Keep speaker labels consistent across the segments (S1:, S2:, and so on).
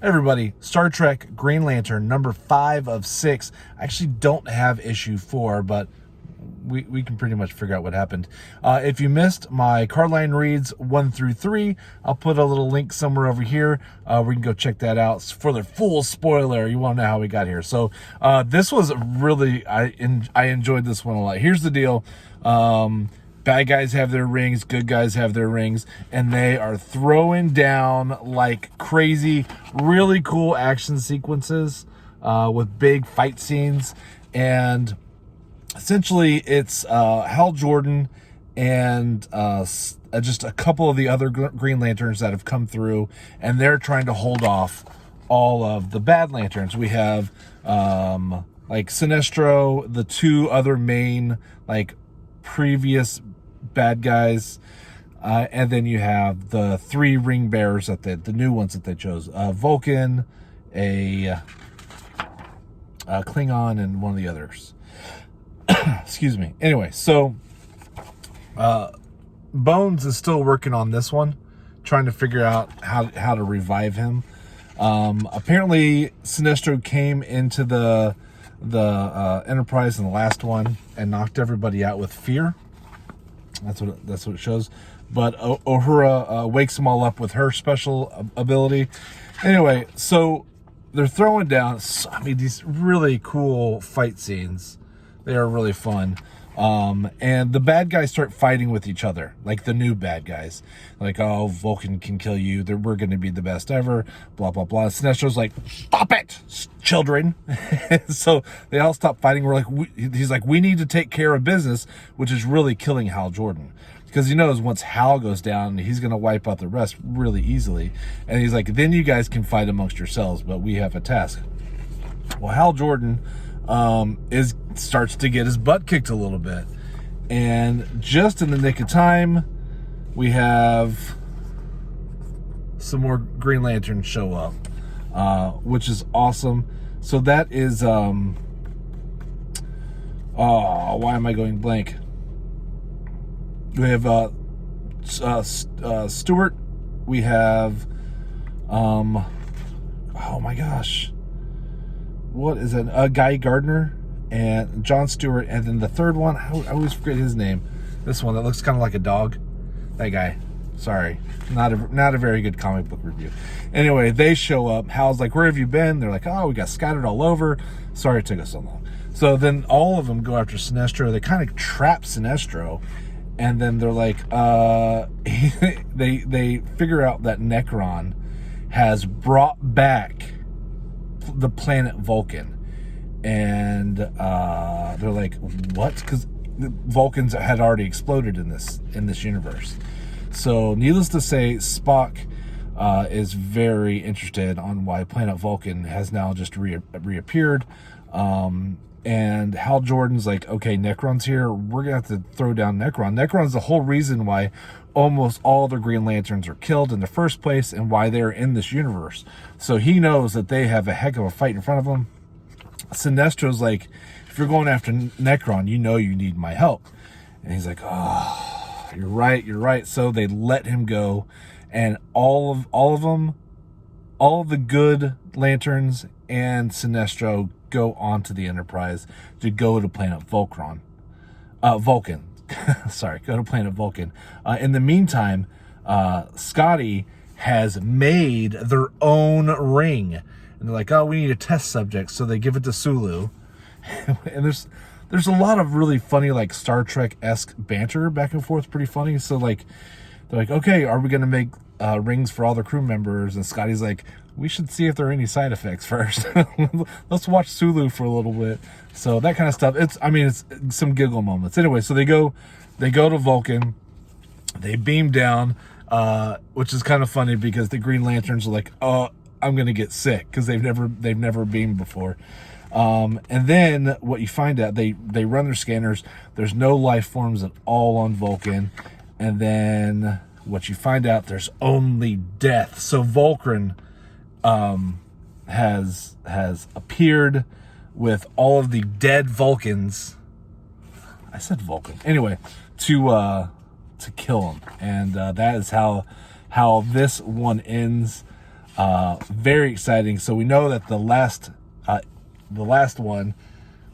S1: Everybody, Star Trek Green Lantern number 5 of 6. I actually don't have issue 4, but we can pretty much figure out what happened. If you missed my Carline reads 1 through 3, I'll put a little link somewhere over here. We can go check that out for the full spoiler. You want to know how we got here. So this was really, I enjoyed this one a lot. Here's the deal. Bad guys have their rings, good guys have their rings, and they are throwing down like crazy, really cool action sequences with big fight scenes. And essentially it's Hal Jordan and just a couple of the other Green Lanterns that have come through, and they're trying to hold off all of the bad Lanterns. We have like Sinestro, the 2 other main like previous bad guys, and then you have the 3 ring bearers that the new ones that they chose, Vulcan, a Klingon, and one of the others. Excuse me. Anyway, so Bones is still working on this one, trying to figure out how to revive him. Apparently Sinestro came into the Enterprise in the last one and knocked everybody out with fear. That's what it shows. But Uhura wakes them all up with her special ability. Anyway, so they're throwing down, I mean, these really cool fight scenes. They are really fun. And the bad guys start fighting with each other, like the new bad guys. Like, oh, Vulcan can kill you. We're going to be the best ever. Blah, blah, blah. Sinestro's like, stop it, children. So they all stop fighting. He's like, we need to take care of business, which is really killing Hal Jordan. Because he knows once Hal goes down, he's going to wipe out the rest really easily. And he's like, then you guys can fight amongst yourselves, but we have a task. Well, Hal Jordan starts to get his butt kicked a little bit, and just in the nick of time, we have some more Green Lanterns show up, which is awesome. So that is why am I going blank? We have Stewart. We have oh my gosh, what is it? Guy Gardner and John Stewart, and then the third one, I always forget his name. This one that looks kind of like a dog. That guy. Sorry, not a very good comic book review. Anyway, they show up. Hal's like, "Where have you been?" They're like, "Oh, we got scattered all over. Sorry it took us so long." So then all of them go after Sinestro. They kind of trap Sinestro, and then they're like, they figure out that Necron has brought back the planet Vulcan, and they're like, what? Because the Vulcans had already exploded in this universe. So needless to say, Spock is very interested on why planet Vulcan has now just reappeared, and Hal Jordan's like, okay, Necron's here, we're gonna have to throw down Necron. Necron's the whole reason why almost all the Green Lanterns are killed in the first place, and why they're in this universe. So he knows that they have a heck of a fight in front of them. Sinestro's like, if you're going after Necron, you know you need my help. And he's like, oh, you're right. So they let him go, and all of the good Lanterns and Sinestro go onto the Enterprise to go to planet Vulcan. Sorry, go to planet Vulcan. In the meantime, Scotty has made their own ring, and they're like, "Oh, we need a test subject," so they give it to Sulu. And there's a lot of really funny, like Star Trek-esque banter back and forth, pretty funny. So like, they're like, "Okay, are we gonna make rings for all the crew members?" And Scotty's like, "We should see if there are any side effects first. Let's watch Sulu for a little bit." So that kind of stuff. It's some giggle moments. Anyway, so they go to Vulcan. They beam down, which is kind of funny because the Green Lanterns are like, "Oh, I'm gonna get sick," because they've never beamed before. And then what you find out, they run their scanners. There's no life forms at all on Vulcan. And then what you find out, there's only death. So Vulcan has appeared with all of the dead Vulcans. I said Vulcan. Anyway, to kill him. And that is how this one ends. Very exciting. So we know that the last one,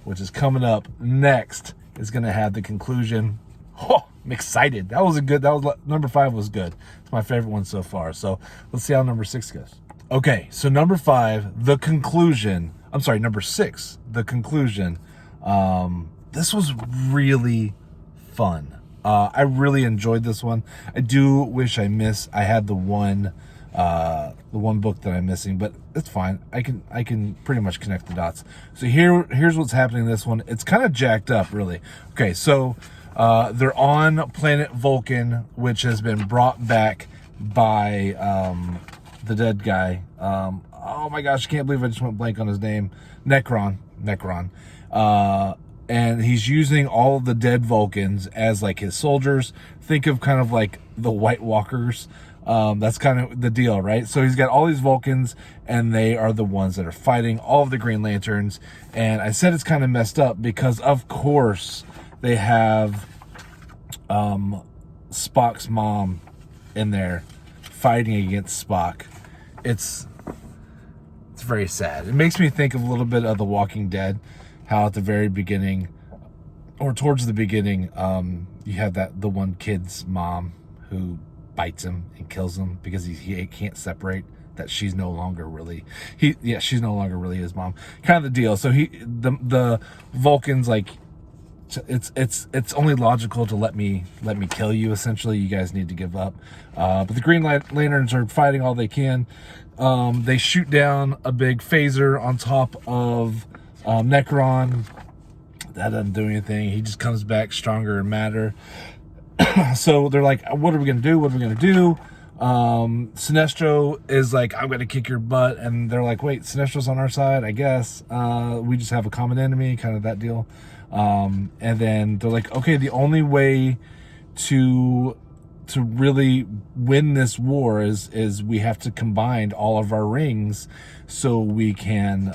S1: which is coming up next, is going to have the conclusion. Oh, I'm excited. Number 5 was good. It's my favorite one so far. So let's see how number 6 goes. Okay, so number 5, the conclusion. I'm sorry, number 6, the conclusion. This was really fun. I really enjoyed this one. I do wish I had the one book that I'm missing, but it's fine. I can pretty much connect the dots. So here's what's happening in this one. It's kind of jacked up, really. Okay, so they're on planet Vulcan, which has been brought back by the dead guy. Oh my gosh, I can't believe I just went blank on his name. Necron. And he's using all of the dead Vulcans as like his soldiers. Think of kind of like the White Walkers. That's kind of the deal, right? So he's got all these Vulcans, and they are the ones that are fighting all of the Green Lanterns. And I said it's kind of messed up because, of course, they have Spock's mom in there fighting against Spock. It's very sad. It makes me think of a little bit of The Walking Dead, how at the very beginning, or towards the beginning, you have the one kid's mom who bites him and kills him because he can't separate that she's no longer really she's no longer really his mom. Kind of the deal. So the Vulcans, like, it's only logical to let me kill you. Essentially, you guys need to give up. But the Green Lanterns are fighting all they can. They shoot down a big phaser on top of Necron. That doesn't do anything. He just comes back stronger and madder. So they're like, what are we going to do? What are we going to do? Sinestro is like, I'm going to kick your butt. And they're like, wait, Sinestro's on our side, I guess. We just have a common enemy, kind of that deal. And then they're like, okay, the only way to really win this war is we have to combine all of our rings so we can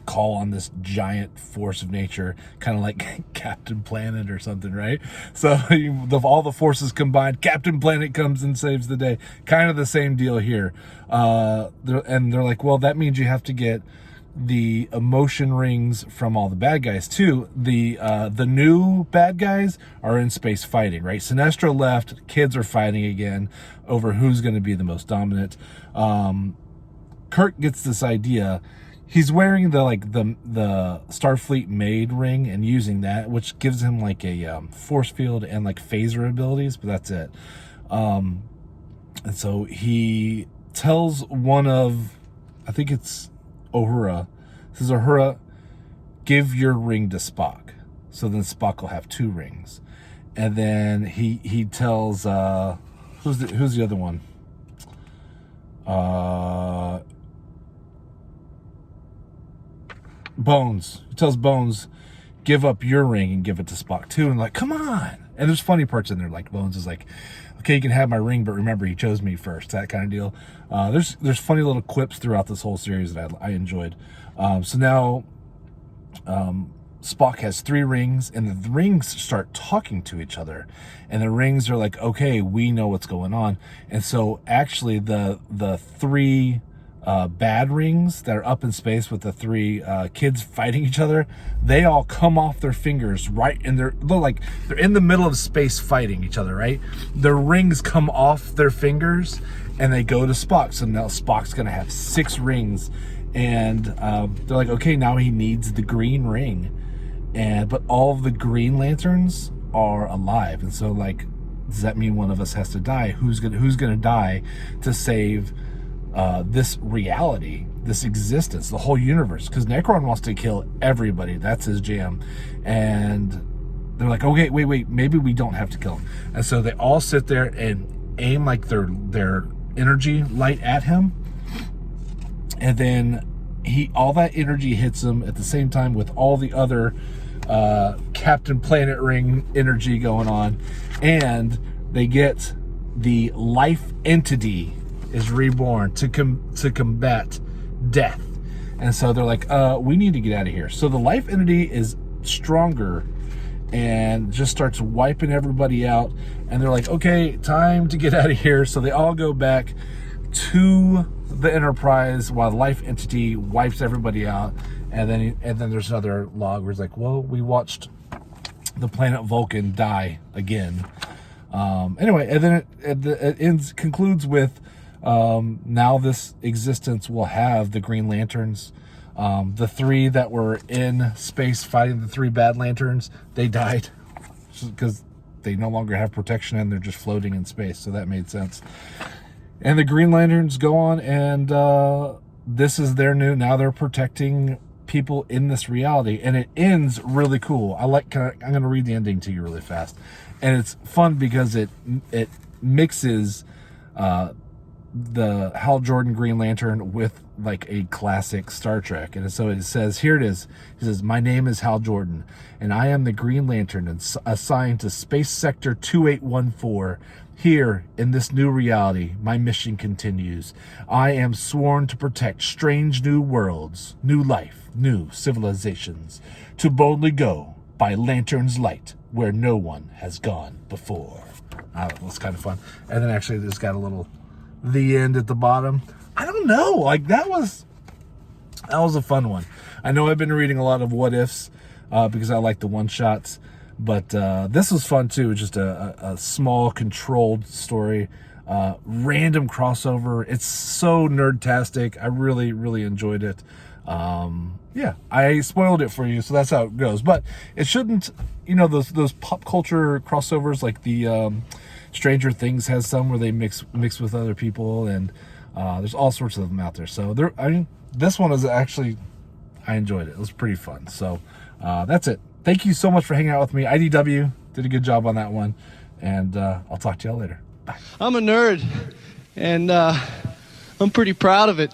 S1: call on this giant force of nature, kind of like Captain Planet or something, right? So all the forces combined, Captain Planet comes and saves the day. Kind of the same deal here. They're like, well, that means you have to get the emotion rings from all the bad guys too. The new bad guys are in space fighting, right? Sinestro left, kids are fighting again over who's going to be the most dominant. Kirk gets this idea. He's wearing the Starfleet made ring and using that, which gives him like a force field and like phaser abilities, but that's it. And so he tells one of, I think it's Uhura, says, Uhura, give your ring to Spock. So then Spock will have 2 rings. And then he tells who's the other one? Bones. He tells Bones, give up your ring and give it to Spock too. And like, come on. And there's funny parts in there. Like Bones is like, okay, you can have my ring, but remember, he chose me first. That kind of deal. There's funny little quips throughout this whole series that I enjoyed. So now Spock has 3 rings, and the rings start talking to each other. And the rings are like, okay, we know what's going on. And so actually the 3 bad rings that are up in space with the 3 kids fighting each other, they all come off their fingers, right? And they're in the middle of space fighting each other, right? Their rings come off their fingers and they go to Spock. So now Spock's gonna have 6 rings, and they're like, okay, now he needs the green ring, but all of the Green Lanterns are alive. And so, like, does that mean one of us has to die? Who's gonna die to save this reality, this existence, the whole universe? Because Necron wants to kill everybody. That's his jam. And they're like, okay, wait, maybe we don't have to kill him. And so they all sit there and aim like their energy light at him. And then all that energy hits him at the same time with all the other Captain Planet ring energy going on. And they get the life entity is reborn to combat death. And so they're like, we need to get out of here. So the life entity is stronger and just starts wiping everybody out. And they're like, okay, time to get out of here. So they all go back to the Enterprise while the life entity wipes everybody out, and then there's another log where it's like, well, we watched the planet Vulcan die again. Anyway, and then it concludes with now this existence will have the Green Lanterns. The 3 that were in space fighting the 3 bad lanterns, they died because they no longer have protection and they're just floating in space. So that made sense. And the Green Lanterns go on, and this is their new. Now they're protecting people in this reality, and it ends really cool. I'm going to read the ending to you really fast, and it's fun because it mixes the Hal Jordan Green Lantern with like a classic Star Trek. And so it says, here it is. It says, my name is Hal Jordan, and I am the Green Lantern assigned to Space Sector 2814. Here, in this new reality, my mission continues. I am sworn to protect strange new worlds, new life, new civilizations, to boldly go by Lantern's light where no one has gone before. It was kind of fun. And then actually there's got a little the end at the bottom. I don't know, like that was a fun one. I know I've been reading a lot of what ifs because I like the one shots, but this was fun too. Just a small controlled story, random crossover. It's so nerdtastic. I really enjoyed it. Yeah, I spoiled it for you, so that's how it goes. But it shouldn't, those pop culture crossovers like the Stranger Things has some where they mix with other people, and there's all sorts of them out there. So this one is actually, I enjoyed it. It was pretty fun. So that's it. Thank you so much for hanging out with me. IDW did a good job on that one, and I'll talk to y'all later. Bye.
S2: I'm a nerd, and I'm pretty proud of it.